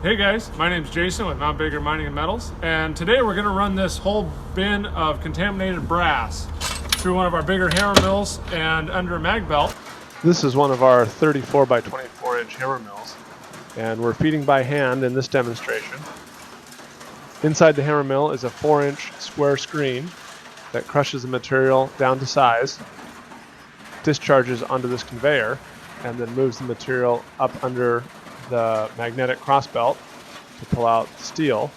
Hey guys, my name's Jason with Mount Baker Mining and Metals, and today we're going to run this whole bin of contaminated brass through one of our bigger hammer mills and under a mag belt. This is one of our 34 by 24 inch hammer mills, and we're feeding by hand in this demonstration. Inside the hammer mill is a 4-inch square screen that crushes the material down to size, discharges onto this conveyor, and then moves the material up under the magnetic cross belt to pull out steel.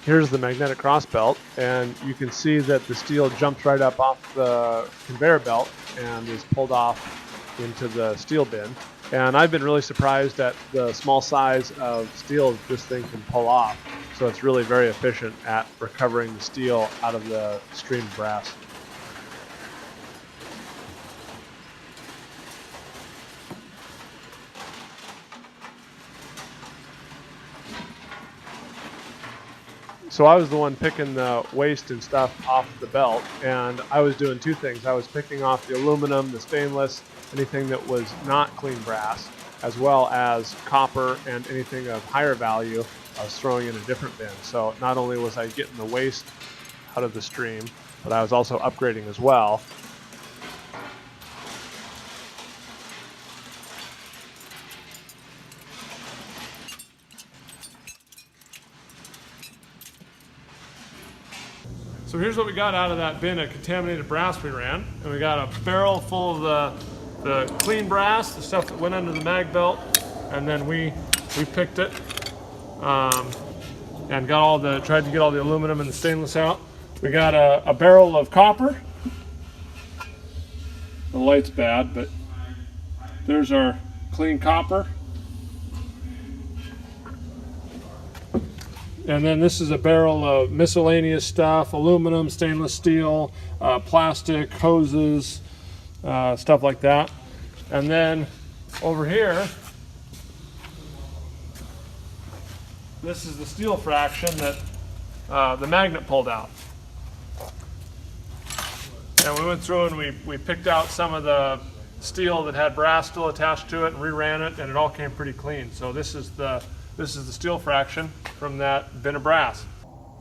Here's the magnetic cross belt, and you can see that the steel jumps right up off the conveyor belt and is pulled off into the steel bin. And I've been really surprised at the small size of steel this thing can pull off. So it's really very efficient at recovering the steel out of the stream of brass. So I was the one picking the waste and stuff off the belt, and I was doing two things. I was picking off the aluminum, the stainless, anything that was not clean brass, as well as copper and anything of higher value I was throwing in a different bin. So not only was I getting the waste out of the stream, but I was also upgrading as well. So here's what we got out of that bin of contaminated brass we ran. And we got a barrel full of the clean brass, the stuff that went under the mag belt. And then we picked it and tried to get all the aluminum and the stainless out. We got a barrel of copper. The light's bad, but there's our clean copper. And then this is a barrel of miscellaneous stuff, aluminum, stainless steel, plastic, hoses, stuff like that. And then over here, this is the steel fraction that the magnet pulled out. And we went through and we picked out some of the steel that had brass still attached to it and reran it, and it all came pretty clean. So this is the steel fraction from that bin of brass.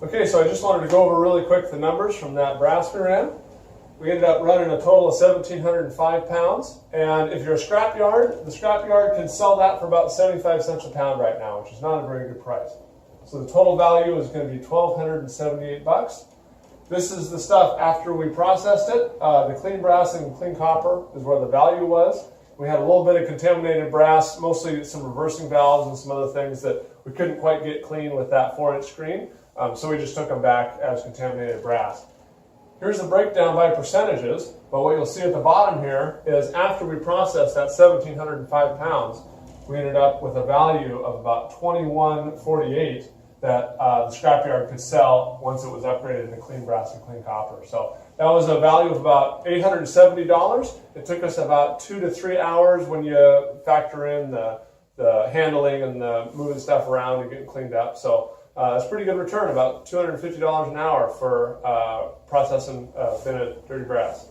Okay, so I just wanted to go over really quick the numbers from that brass we ran. We ended up running a total of 1,705 pounds, and if you're a scrapyard, the scrapyard can sell that for about 75 cents a pound right now, which is not a very good price. So the total value is going to be $1,278. This is the stuff after we processed it. The clean brass and clean copper is where the value was. We had a little bit of contaminated brass, mostly some reversing valves and some other things that we couldn't quite get clean with that 4-inch screen. So we just took them back as contaminated brass. Here's the breakdown by percentages, but what you'll see at the bottom here is after we processed that 1,705 pounds, we ended up with a value of about $21.48 that the scrapyard could sell once it was upgraded into clean brass and clean copper. So that was a value of about $870. It took us about 2 to 3 hours when you factor in the handling and the moving stuff around and getting cleaned up. So it's a pretty good return, about $250 an hour for processing a bin of dirty brass.